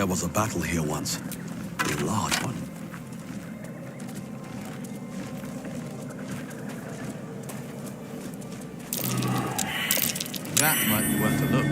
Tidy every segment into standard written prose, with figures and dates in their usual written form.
There was a battle here once. A large one. That might be worth a look.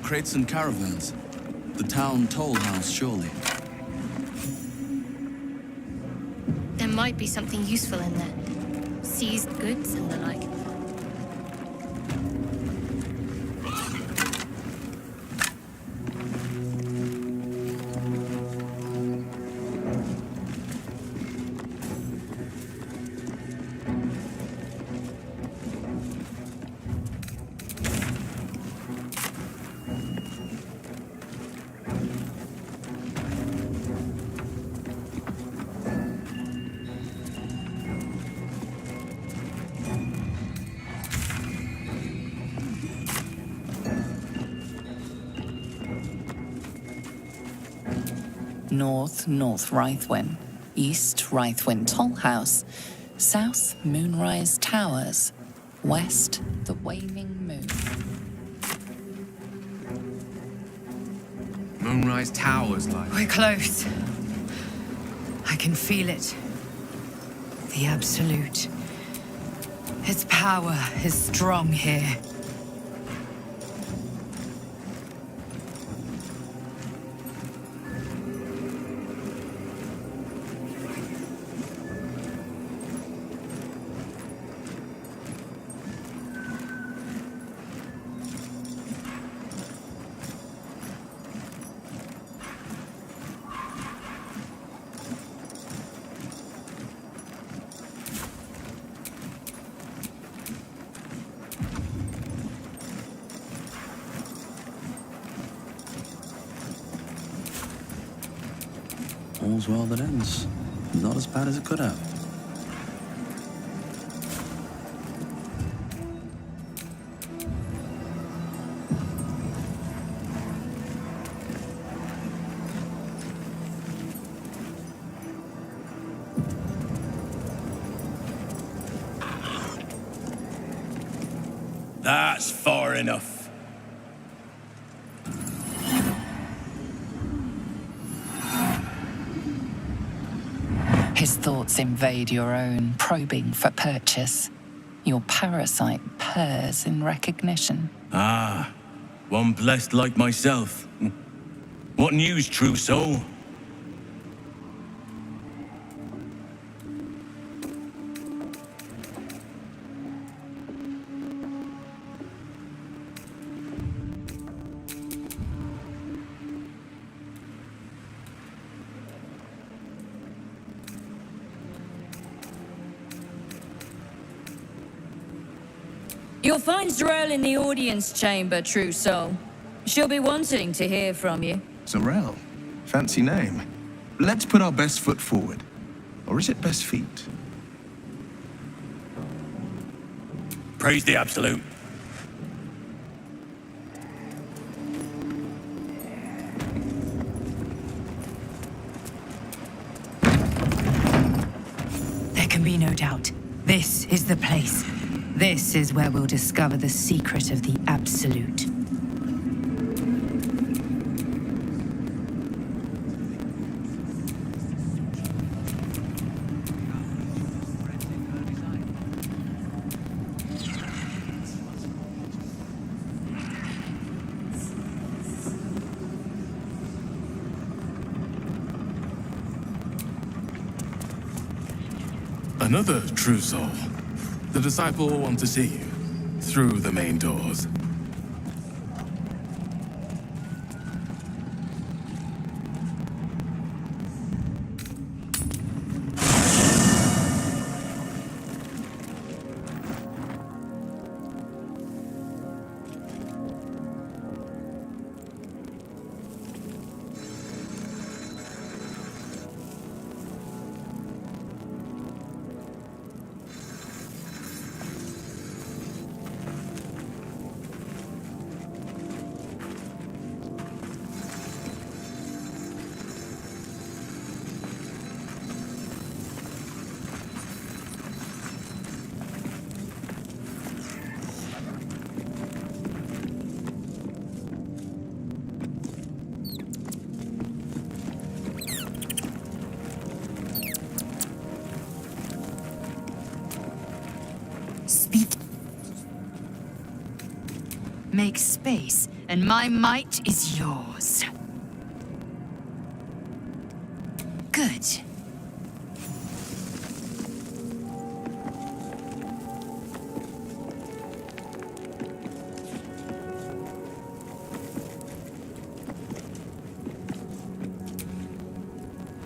Crates and caravans. The town toll house, surely. There might be something useful in there. Seized goods and the like. North Rythwin, East Rythwin Toll House, South Moonrise Towers, West the Waning Moon. Moonrise Towers, like. We're close. I can feel it. The Absolute. Its power is strong here. All's well that ends. Not as bad as it could have. That's far enough. His thoughts invade your own, probing for purchase. Your parasite purrs in recognition. Ah, one blessed like myself. What news, true soul? You'll find Zarel in the audience chamber, true soul. She'll be wanting to hear from you. Zarel. Fancy name. Let's put our best foot forward. Or is it best feet? Praise the Absolute. doubt. This is the place. This is where we'll discover the secret of the Absolute. Another true soul. The disciple will want to see you through the main doors. Speak. Make space, and my might is yours. Good.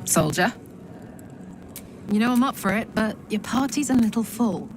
Soldier? You know I'm up for it, but your party's a little full.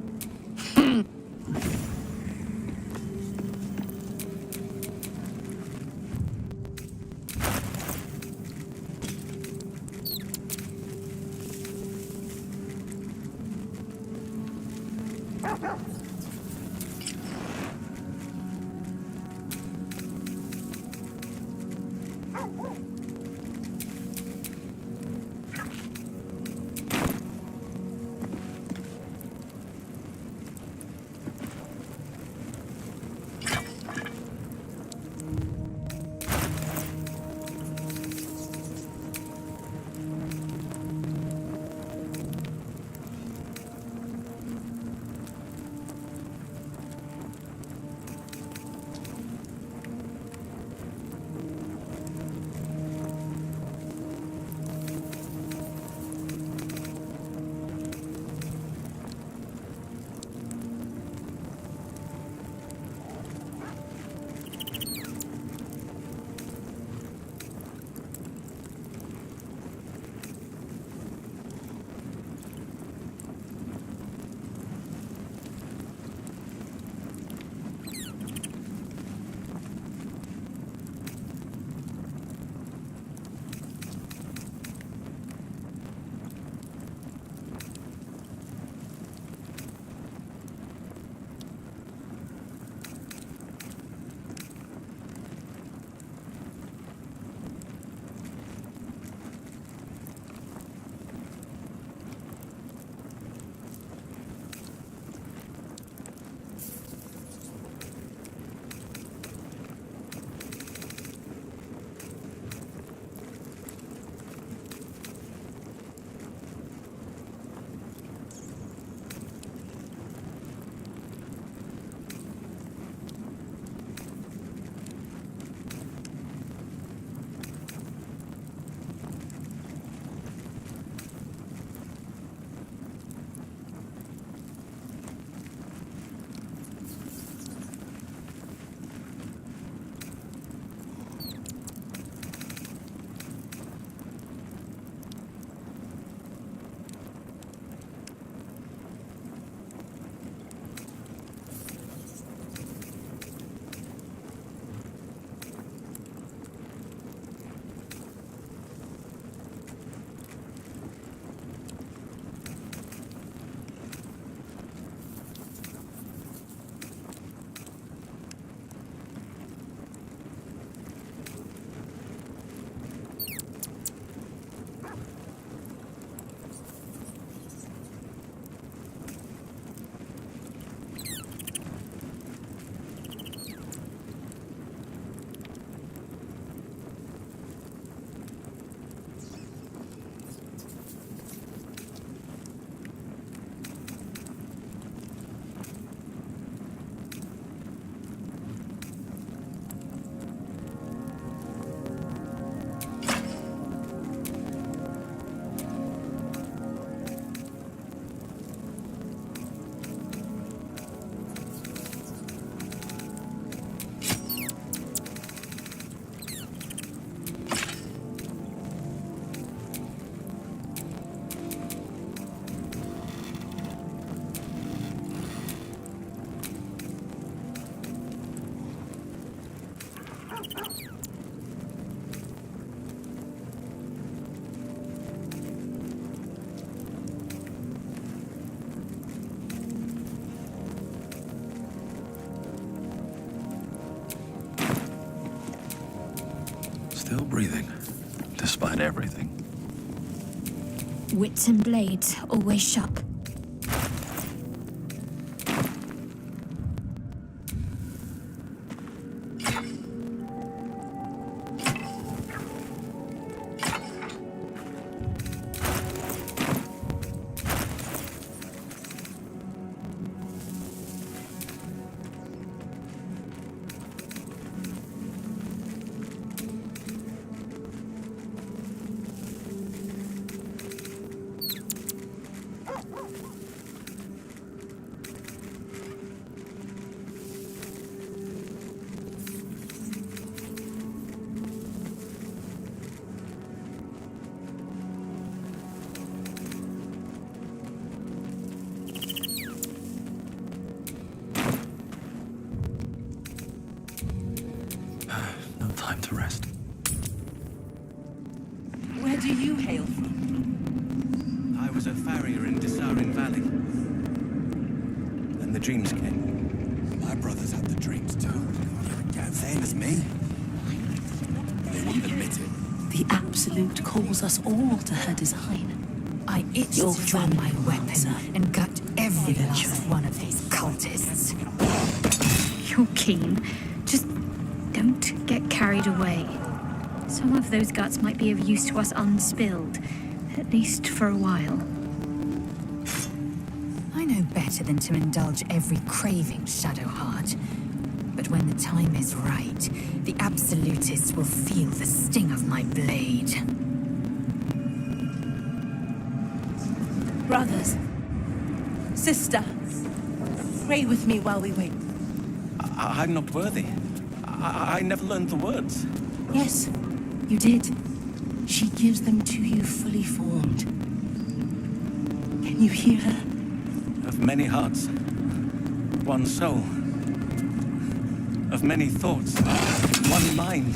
Still breathing, despite everything. Wits and blades always sharp. No time to rest. Where do you hail from? I was a farrier in Desarin Valley. Then the dreams came. My brothers had the dreams too. Same as me. They wouldn't admit it. The Absolute calls us all to her design. I itched You'll to draw my weapon and gut every last one of these cultists. You're keen. Just don't get carried away. Some of those guts might be of use to us unspilled, at least for a while. I know better than to indulge every craving, Shadowheart. But when the time is right, the Absolutists will feel the sting of my blade. Brothers, sister, pray with me while we wait. I'm not worthy. I never learned the words. Yes, you did. She gives them to you fully formed. Can you hear her? Of many hearts, one soul. Of many thoughts, one mind.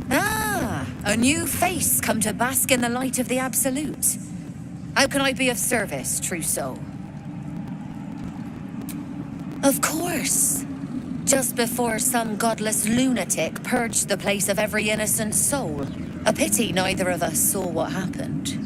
Ah, a new face come to bask in the light of the Absolute. How can I be of service, true soul? Of course. Just before some godless lunatic purged the place of every innocent soul. A pity neither of us saw what happened.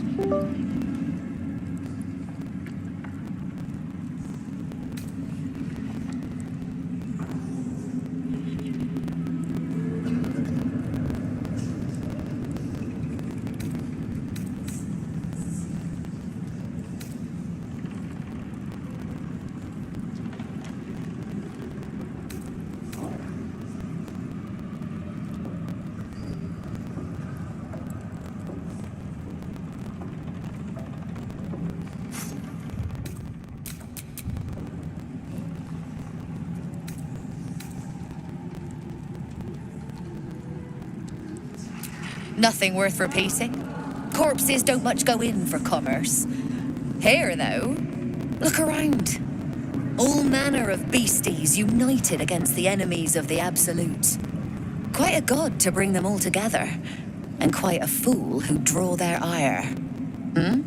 Nothing worth repeating. Corpses don't much go in for commerce. Here, though, look around. All manner of beasties united against the enemies of the Absolute. Quite a god to bring them all together, and quite a fool who draw their ire. Hmm?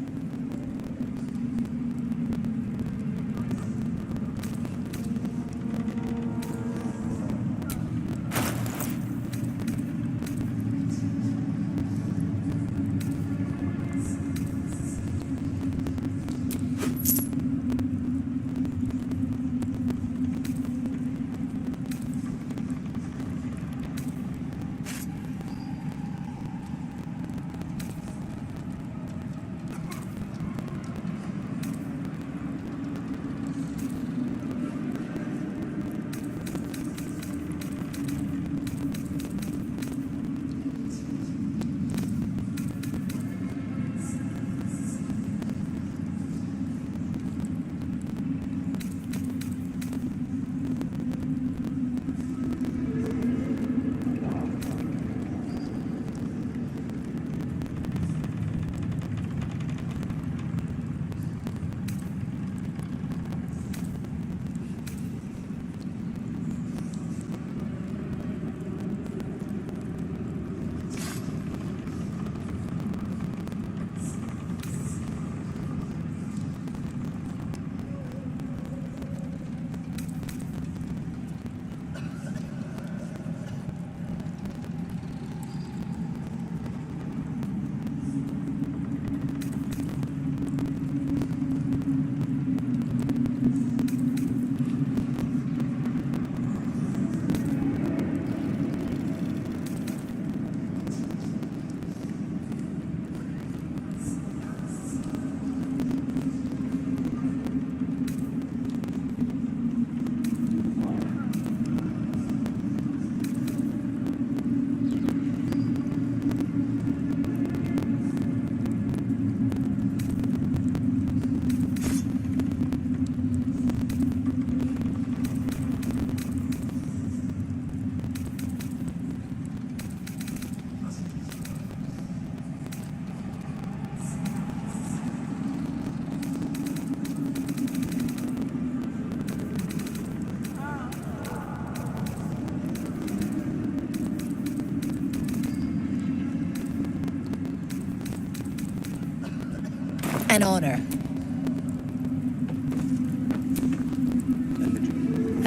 An honor.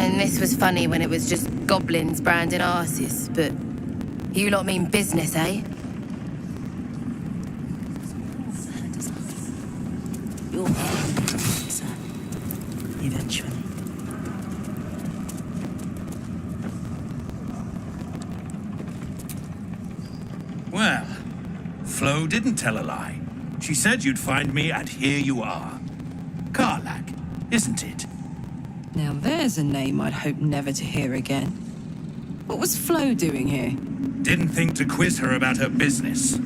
And this was funny when it was just goblins branding arses, but you lot mean business, eh? You'll find it, sir. Eventually. Well, Flo didn't tell a lie. She said you'd find me, and here you are. Karlak, isn't it? Now there's a name I'd hope never to hear again. What was Flo doing here? Didn't think to quiz her about her business.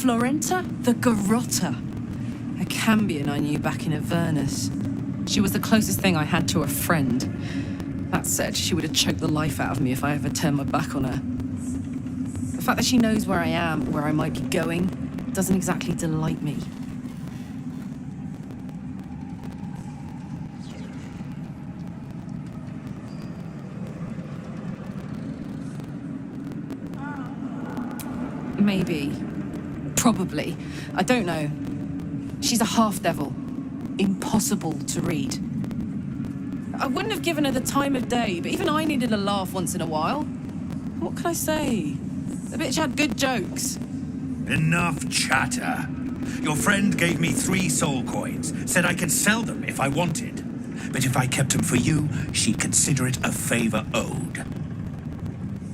Florenta the Garotta. A Cambion I knew back in Avernus. She was the closest thing I had to a friend. That said, she would have choked the life out of me if I ever turned my back on her. The fact that she knows where I am, where I might be going, doesn't exactly delight me. Maybe. Probably. I don't know. She's a half-devil. Impossible to read. I wouldn't have given her the time of day, but even I needed a laugh once in a while. What can I say? The bitch had good jokes. Enough chatter. Your friend gave me 3 soul coins, said I could sell them if I wanted. But if I kept them for you, she'd consider it a favor owed.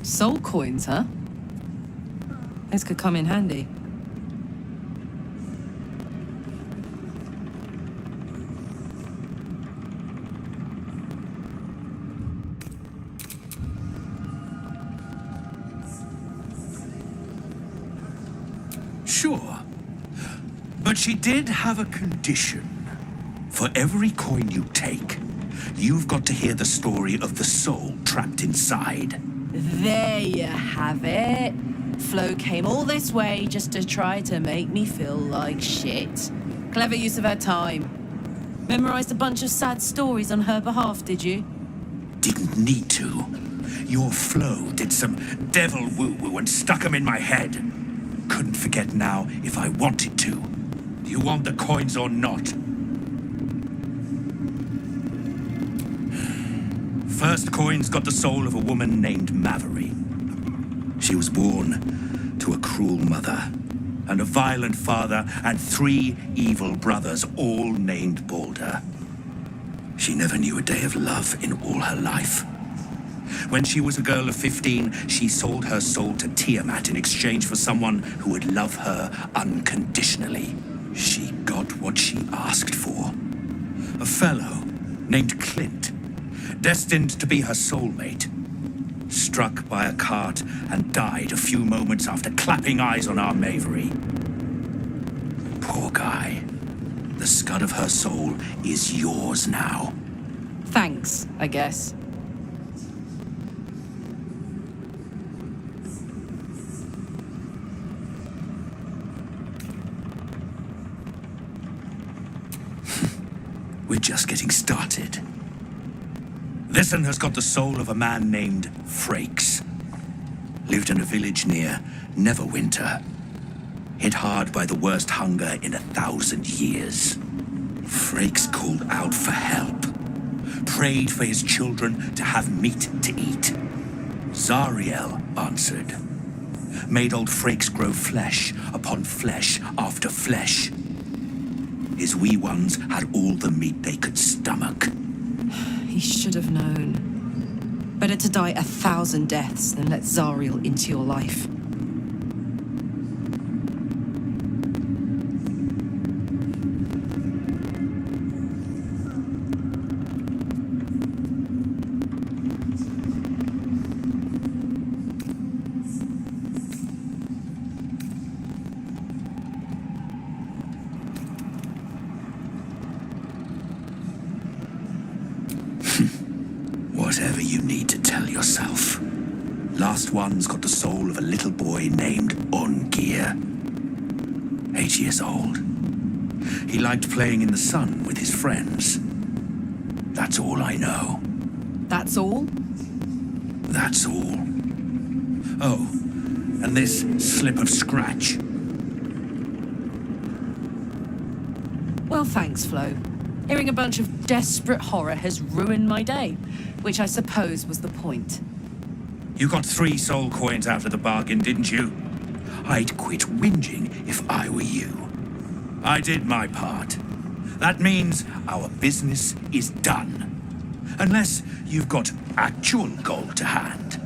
Soul coins, huh? Those could come in handy. Sure. But she did have a condition. For every coin you take, you've got to hear the story of the soul trapped inside. There you have it. Flo came all this way just to try to make me feel like shit. Clever use of her time. Memorized a bunch of sad stories on her behalf, did you? Didn't need to. Your Flo did some devil woo-woo and stuck 'em in my head. Couldn't forget now if I wanted to. Do you want the coins or not? First coin's got the soul of a woman named Mavery. She was born to a cruel mother and a violent father and 3 evil brothers, all named Baldur. She never knew a day of love in all her life. When she was a girl of 15, she sold her soul to Tiamat in exchange for someone who would love her unconditionally. She got what she asked for. A fellow named Clint, destined to be her soulmate. Struck by a cart and died a few moments after clapping eyes on our Mavery. Poor guy. The scud of her soul is yours now. Thanks, I guess. We're just getting started. This one has got the soul of a man named Frakes. Lived in a village near Neverwinter. Hit hard by the worst hunger in 1,000 years. Frakes called out for help. Prayed for his children to have meat to eat. Zariel answered. Made old Frakes grow flesh upon flesh after flesh. His wee ones had all the meat they could stomach. He should have known. Better to die 1,000 deaths than let Zariel into your life. Whatever you need to tell yourself. Last one's got the soul of a little boy named Ongir. 8 years old. He liked playing in the sun with his friends. That's all I know. That's all? That's all. Oh, and this slip of scratch. Well, thanks, Flo. Hearing a bunch of desperate horror has ruined my day, which I suppose was the point. You got 3 soul coins out of the bargain, didn't you? I'd quit whinging if I were you. I did my part. That means our business is done. Unless you've got actual gold to hand.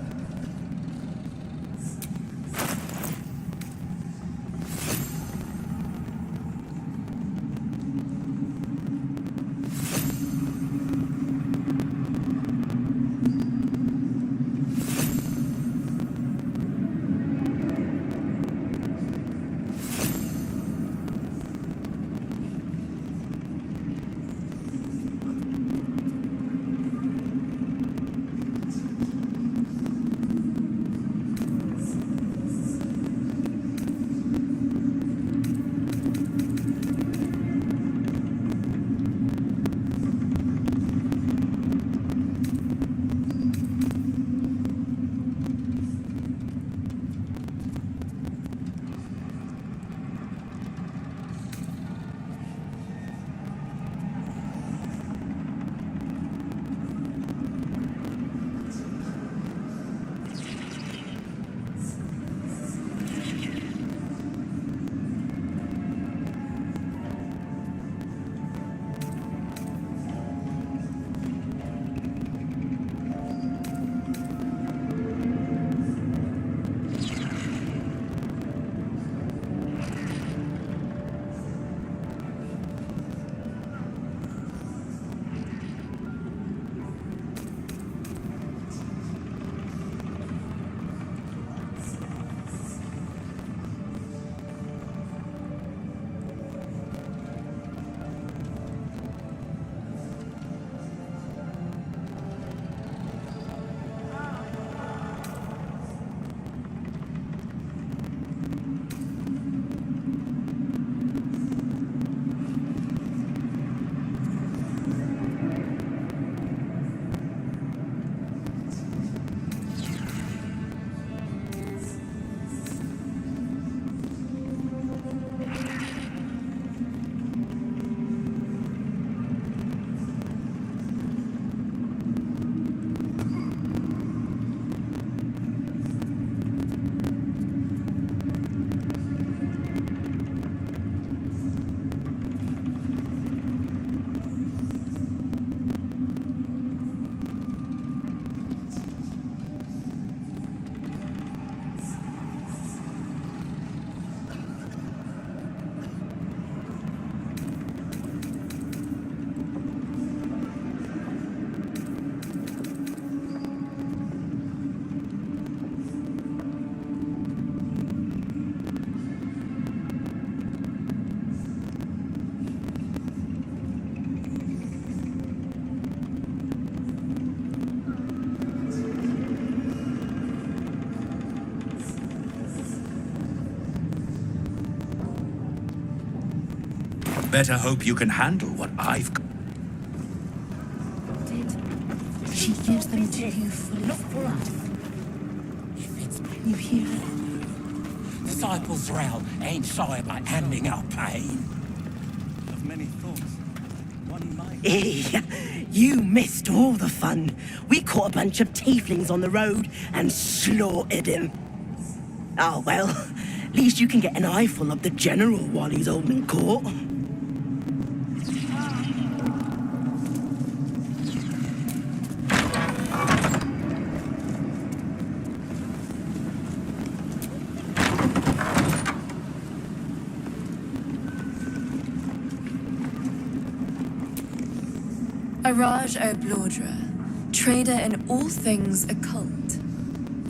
Better hope you can handle what I've got. She gives them to you fully formed. You hear her? Disciples Rel ain't shy about handing out pain. Of many thoughts, one might. Hey, you missed all the fun. We caught a bunch of tieflings on the road and slaughtered him. Oh well, at least you can get an eyeful of the general while he's holding court. Araj O'Blordra, trader in all things occult.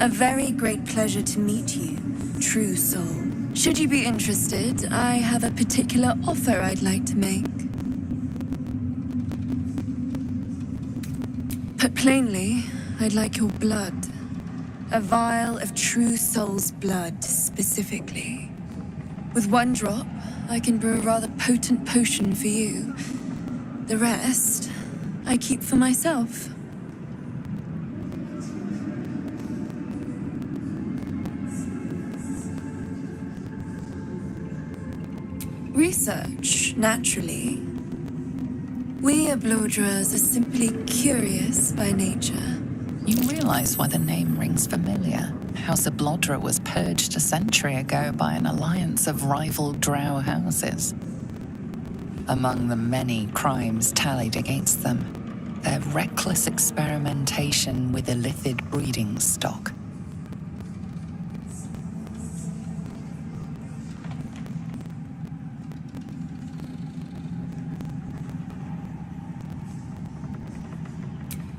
A very great pleasure to meet you, true soul. Should you be interested, I have a particular offer I'd like to make. Put plainly, I'd like your blood. A vial of true soul's blood, specifically. With one drop, I can brew a rather potent potion for you. The rest, I keep for myself. Research, naturally. We Balduras are simply curious by nature. You realize why the name rings familiar. House of Baldur was purged a century ago by an alliance of rival drow houses. Among the many crimes tallied against them, their reckless experimentation with illithid breeding stock.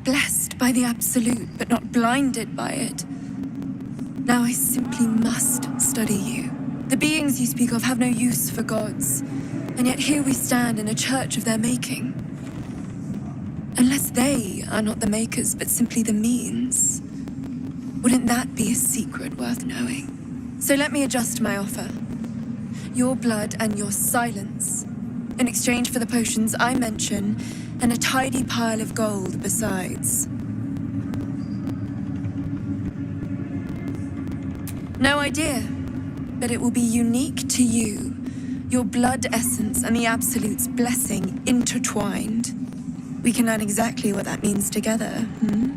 Blessed by the absolute, but not blinded by it. Now I simply must study you. The beings you speak of have no use for gods, and yet here we stand in a church of their making. Unless they are not the makers, but simply the means, wouldn't that be a secret worth knowing? So let me adjust my offer. Your blood and your silence, in exchange for the potions I mention, and a tidy pile of gold besides. No idea, but it will be unique to you. Your blood essence and the Absolute's blessing intertwined. We can learn exactly what that means together, hmm?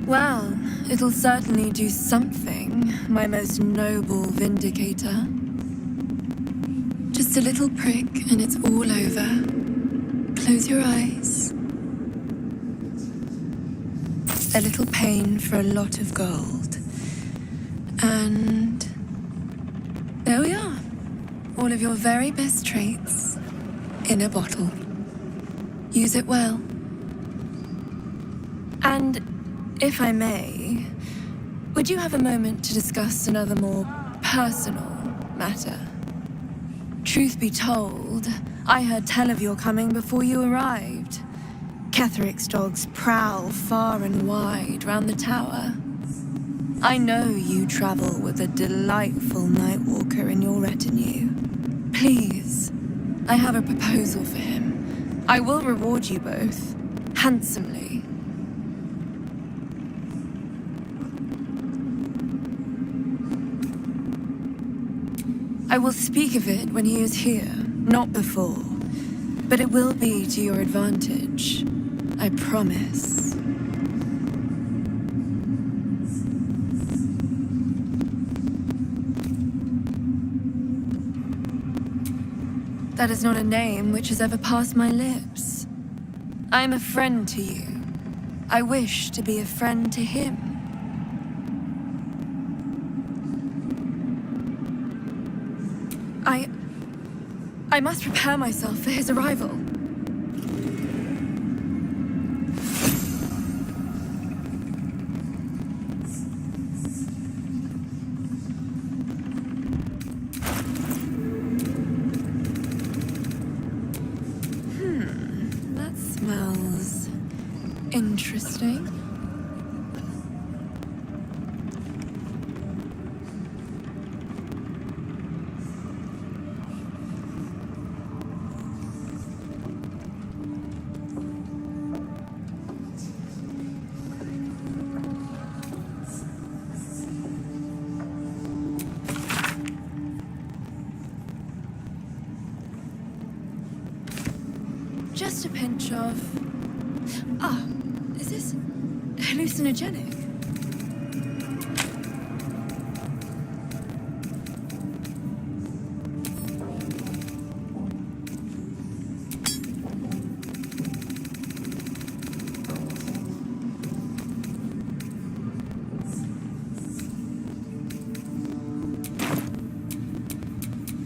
Well, it'll certainly do something, my most noble vindicator. Just a little prick and it's all over. Close your eyes. A little pain for a lot of gold. And there we are. All of your very best traits in a bottle. Use it well. And if I may, would you have a moment to discuss another more personal matter? Truth be told, I heard tell of your coming before you arrived. Ketheric's dogs prowl far and wide round the tower. I know you travel with a delightful Nightwalker in your retinue. Please, I have a proposal for him. I will reward you both, handsomely. I will speak of it when he is here, not before. But it will be to your advantage. I promise. That is not a name which has ever passed my lips. I am a friend to you. I wish to be a friend to him. I must prepare myself for his arrival. That smells interesting. Just a pinch of... is this hallucinogenic?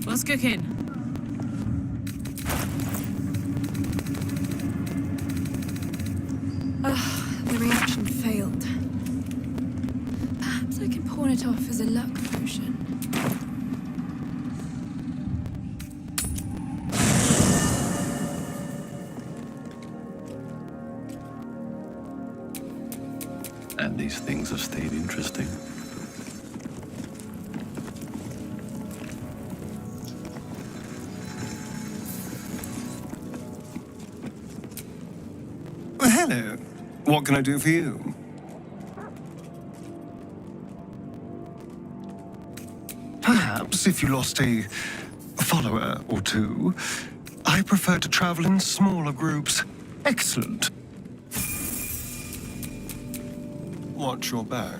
What's cooking? The reaction failed. it off as a luck potion. And these things have stayed interesting. Well, hello. What can I do for you? Perhaps if you lost a follower or two, I prefer to travel in smaller groups. Excellent. Watch your back.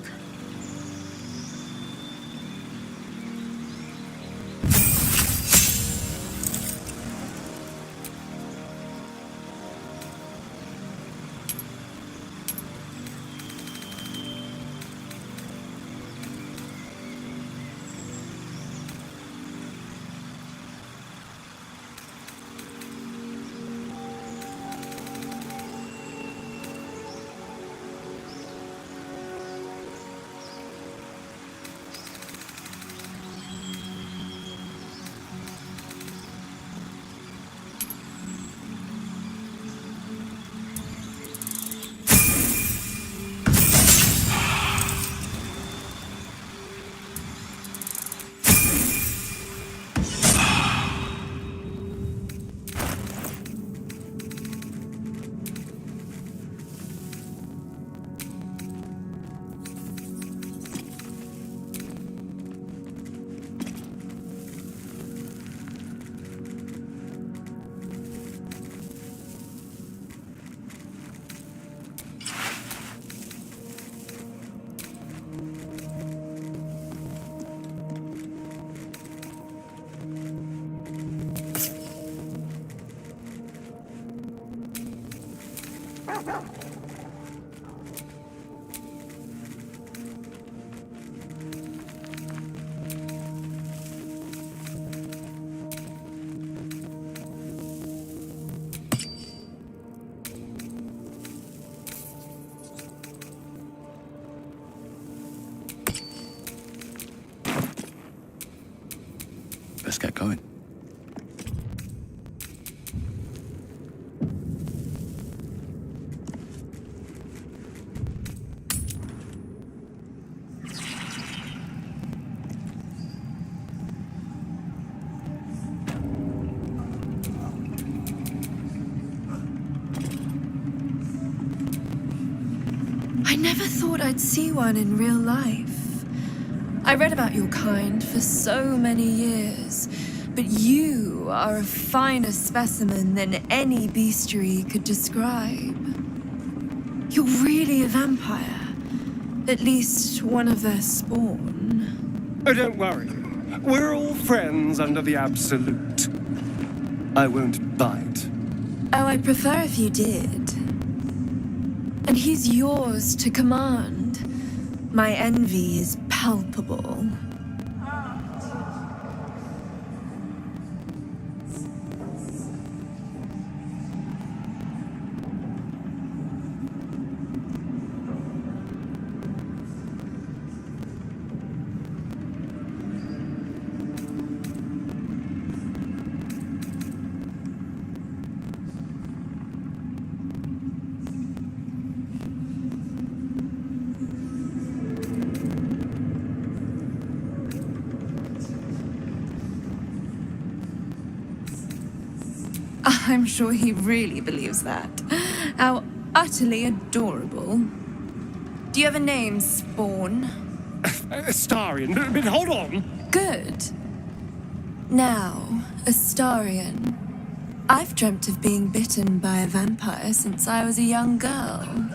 Let's get going. I never thought I'd see one in real life. I read about your kind for so many years, but you are a finer specimen than any bestiary could describe. You're really a vampire. At least one of their spawn. Oh, don't worry. We're all friends under the Absolute. I won't bite. Oh, I'd prefer if you did. And he's yours to command. My envy is palpable. I'm sure he really believes that. How utterly adorable. Do you have a name, Spawn? Astarion, but hold on. Good. Now, Astarion. I've dreamt of being bitten by a vampire since I was a young girl.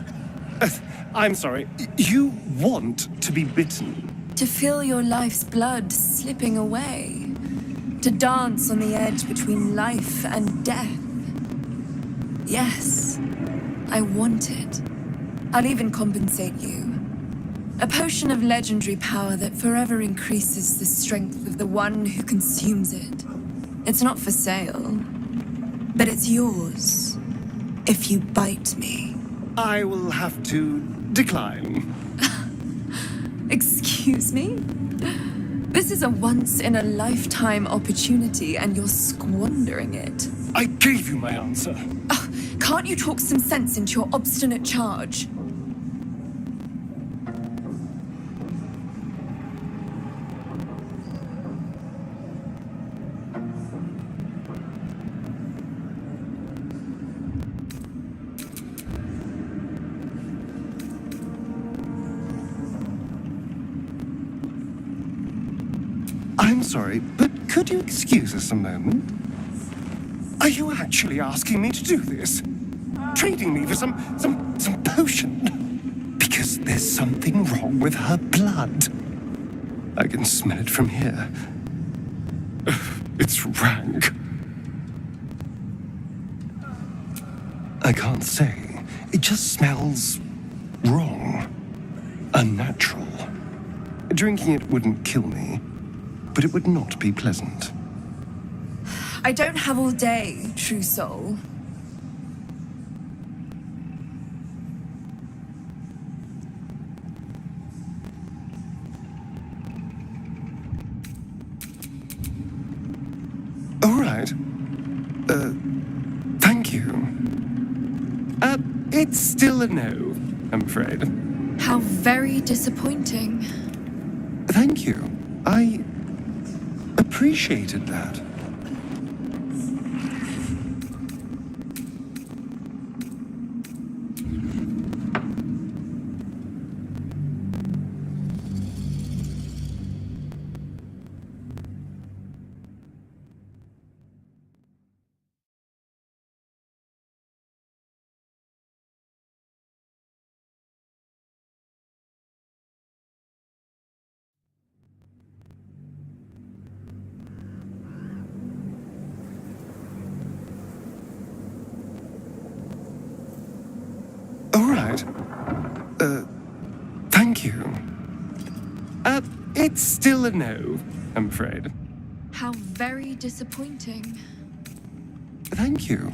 I'm sorry. You want to be bitten? To feel your life's blood slipping away. To dance on the edge between life and death. Yes, I want it. I'll even compensate you. A potion of legendary power that forever increases the strength of the one who consumes it. It's not for sale, but it's yours if you bite me. I will have to decline. Excuse me? This is a once-in-a-lifetime opportunity, and you're squandering it. I gave you my answer. Can't you talk some sense into your obstinate charge? I'm sorry, but could you excuse us a moment? Are you actually asking me to do this? Trading me for some potion? Because there's something wrong with her blood. I can smell it from here. It's rank. I can't say. It just smells wrong. Unnatural. Drinking it wouldn't kill me, but it would not be pleasant. I don't have all day, true soul. All right. Thank you. It's still a no, I'm afraid. How very disappointing. Thank you. I appreciated that. All right. Thank you. It's still a no, I'm afraid. How very disappointing. Thank you.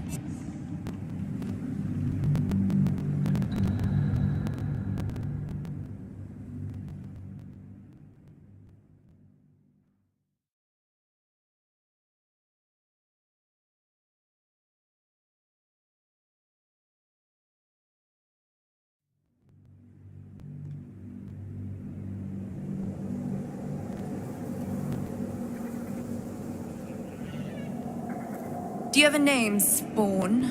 Do you have a name, Spawn?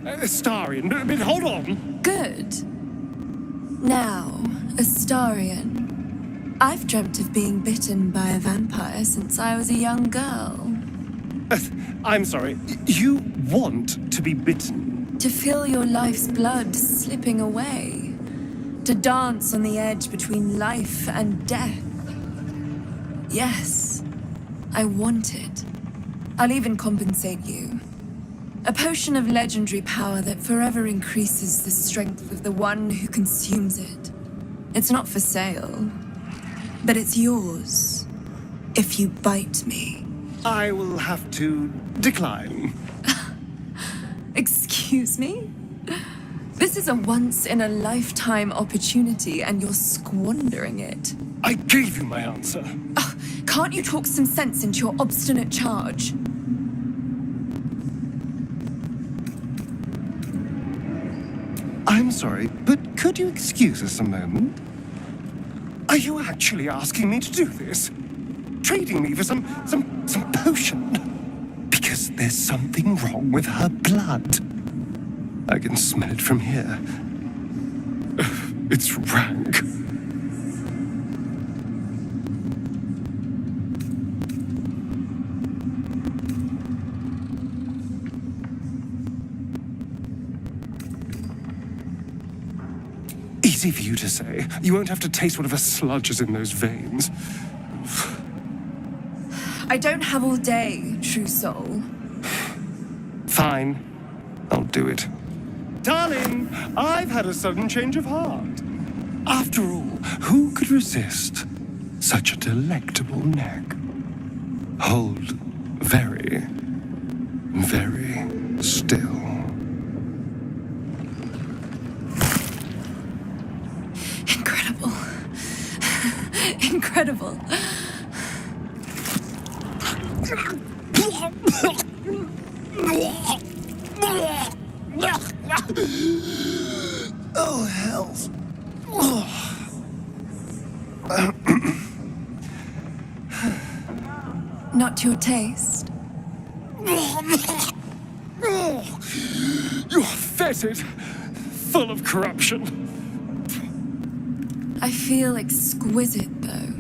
Astarion, but hold on. Good. Now, Astarion. I've dreamt of being bitten by a vampire since I was a young girl. I'm sorry. You want to be bitten? To feel your life's blood slipping away. To dance on the edge between life and death. Yes, I want it. I'll even compensate you. A potion of legendary power that forever increases the strength of the one who consumes it. It's not for sale, but it's yours if you bite me. I will have to decline. Excuse me? This is a once-in-a-lifetime opportunity, and you're squandering it. I gave you my answer. Can't you talk some sense into your obstinate charge? I'm sorry, but could you excuse us a moment? Are you actually asking me to do this? Trading me for some potion? Because there's something wrong with her blood. I can smell it from here. It's rank. Easy for you to say. You won't have to taste whatever sludge is in those veins. I don't have all day, true soul. Fine. I'll do it. Darling, I've had a sudden change of heart. After all, who could resist such a delectable neck? Hold very, very still. Incredible. incredible. Oh, hells. Not to your taste? You're fetid, full of corruption. I feel exquisite, though.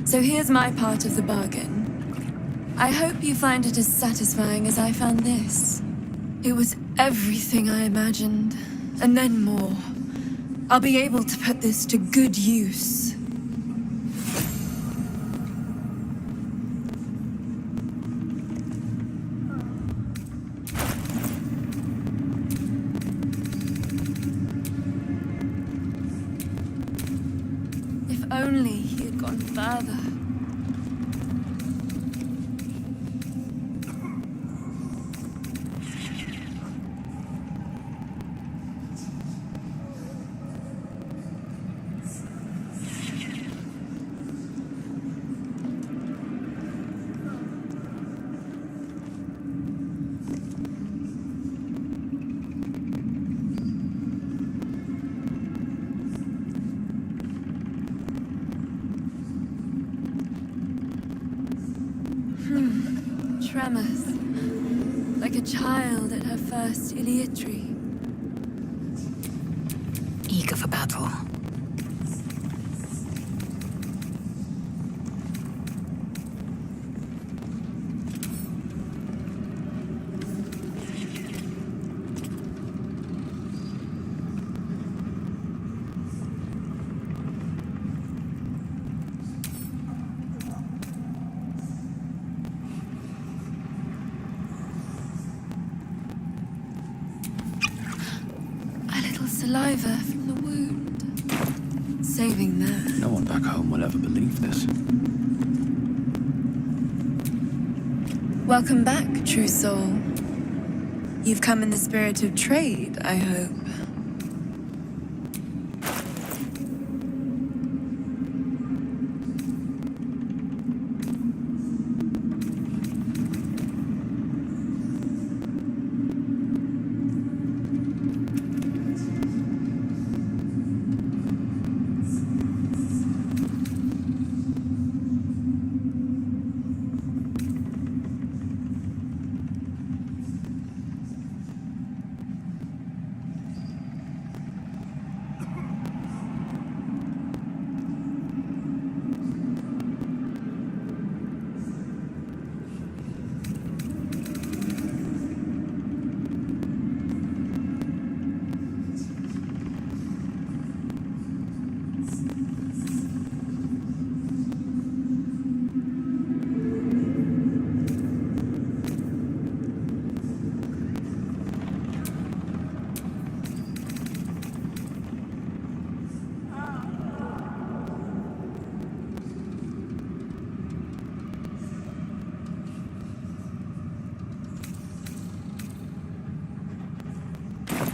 So here's my part of the bargain. I hope you find it as satisfying as I found this. It was everything I imagined, and then more. I'll be able to put this to good use. If only he had gone further. Tremors. Like a child at her first ileatry. Eager for battle. Saliva from the wound. Saving that. No one back home will ever believe this. Welcome back, true soul. You've come in the spirit of trade, I hope.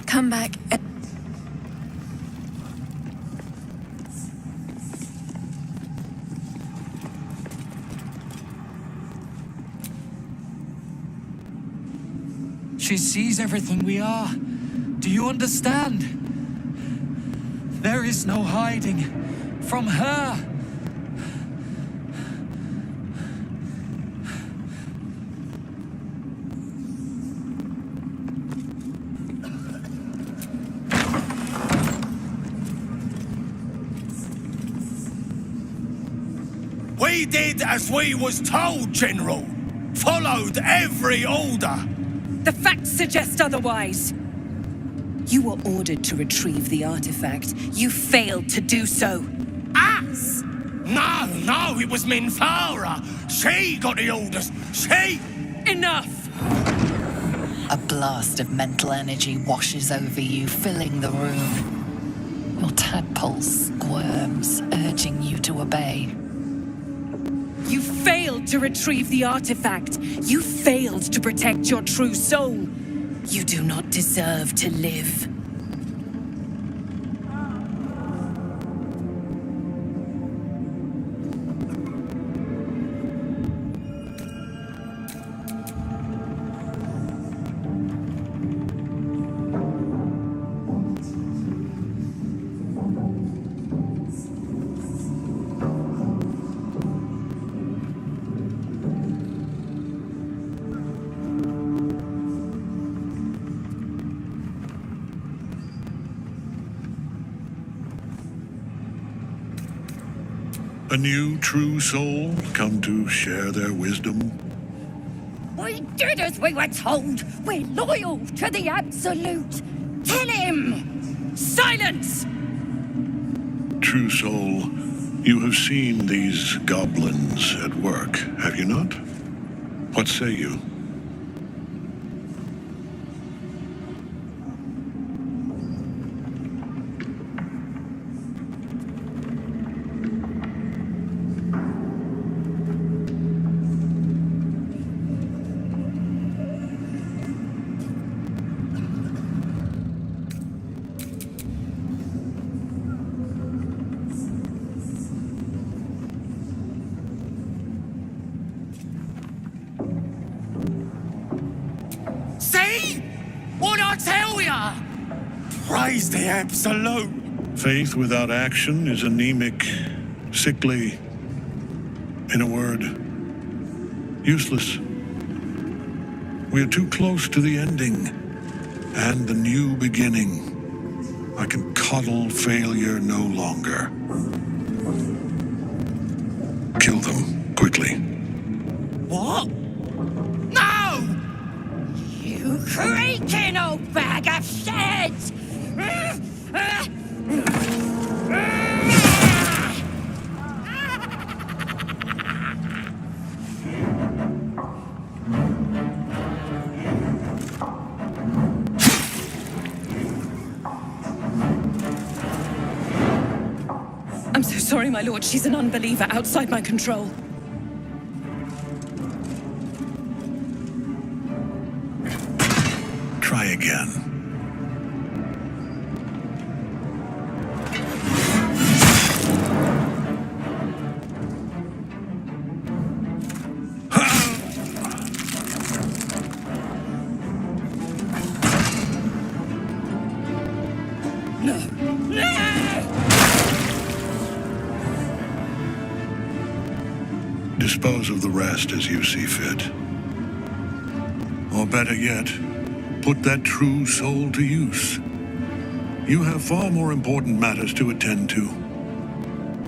Come back. She sees everything we are. Do you understand? There is no hiding from her. We did as we was told, General. Followed every order. The facts suggest otherwise. You were ordered to retrieve the artifact. You failed to do so. Us? No, it was Minthara. She got the orders. She... Enough! A blast of mental energy washes over you, filling the room. Your tadpole squirms, urging you to obey. You failed to retrieve the artifact. You failed to protect your true soul. You do not deserve to live. A new true soul come to share their wisdom? We did as we were told. We're loyal to the Absolute. Tell him! Silence! True soul, you have seen these goblins at work, have you not? What say you? See? What I tell ya? Praise the Absolute. Faith without action is anemic, sickly, in a word, useless. We are too close to the ending and the new beginning. I can coddle failure no longer. Kill them, quickly. What? No! You creaking old bag of shit! I'm so sorry, my lord. She's an unbeliever outside my control. Try again. Dispose of the rest as you see fit. Or better yet, put that true soul to use. You have far more important matters to attend to.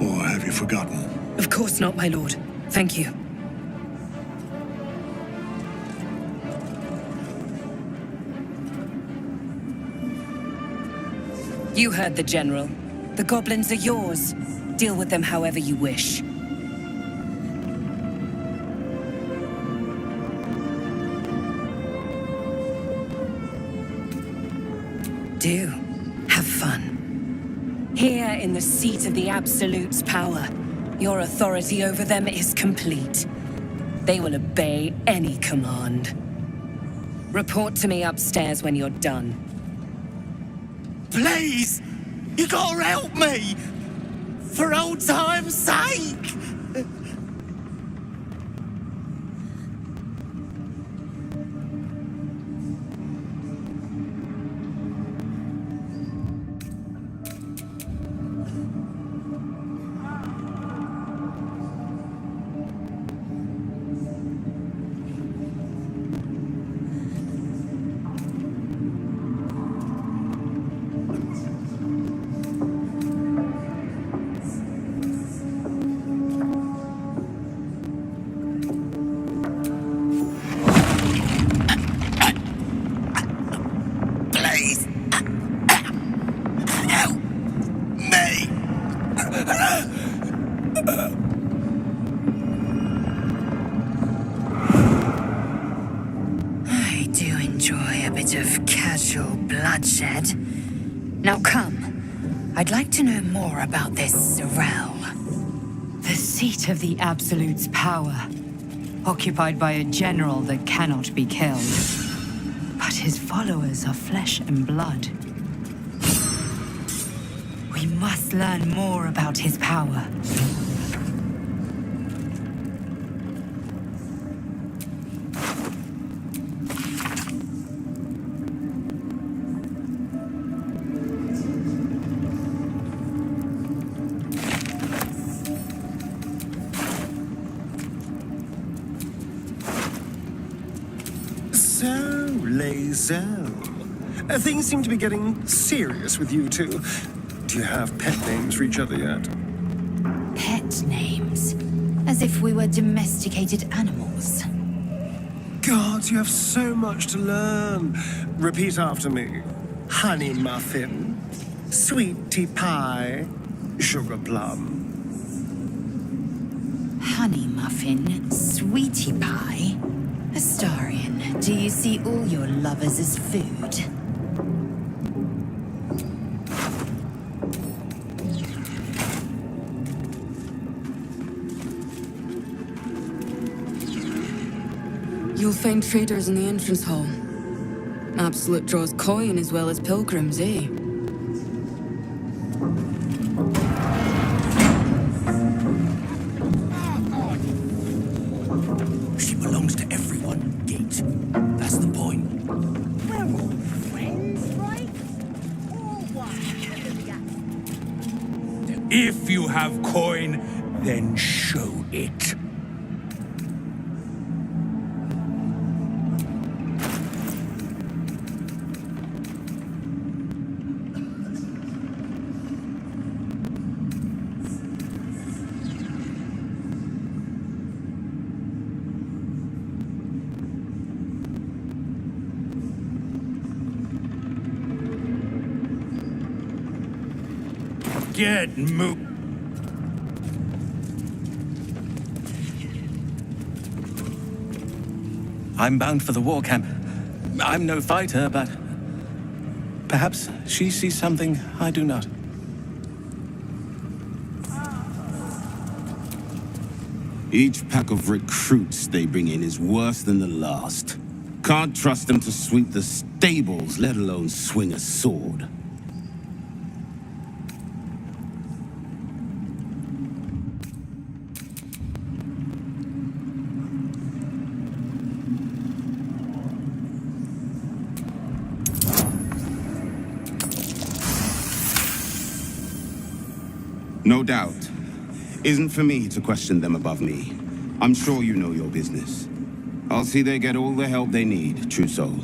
Or have you forgotten? Of course not, my lord. Thank you. You heard the General. The goblins are yours. Deal with them however you wish. Do. Have fun. Here in the seat of the Absolute's power, your authority over them is complete. They will obey any command. Report to me upstairs when you're done. Please! You gotta help me! For old time's sake! I do enjoy a bit of casual bloodshed. Now come. I'd like to know more about this Sorrel. The seat of the Absolute's power. Occupied by a general that cannot be killed. But his followers are flesh and blood. We must learn more about his power. So, Lae'zel. Things seem to be getting serious with you two. Do you have pet names for each other yet? Pet plant names. As if we were domesticated animals. God, you have so much to learn. Repeat after me. Honey muffin, sweetie pie, sugar plum. Honey muffin, sweetie pie. Astarion, do you see all your lovers as food? You'll find traders in the entrance hall. Absolute draws coin as well as pilgrims, eh? She belongs to everyone, Gate. That's the point. We're all friends, right? All one. If you have coin, then show it. Get moved. I'm bound for the war camp. I'm no fighter, but perhaps she sees something I do not. Each pack of recruits they bring in is worse than the last. Can't trust them to sweep the stables, let alone swing a sword. No doubt. Isn't for me to question them above me. I'm sure you know your business. I'll see they get all the help they need, true soul.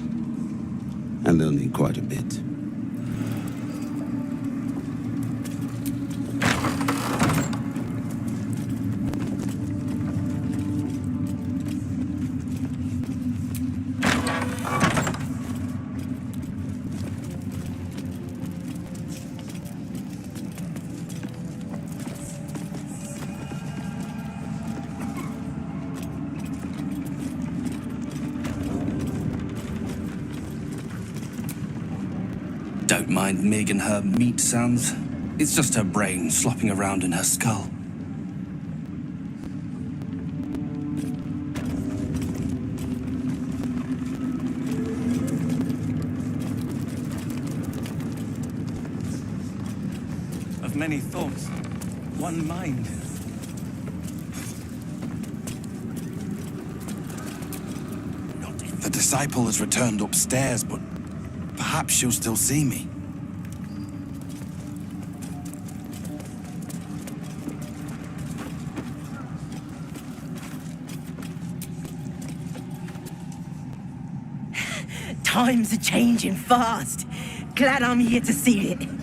And they'll need quite a bit. Don't mind Mig and her meat sounds. It's just her brain slopping around in her skull. Of many thoughts, one mind. The disciple has returned upstairs, but perhaps she'll still see me. Times are changing fast. Glad I'm here to see it.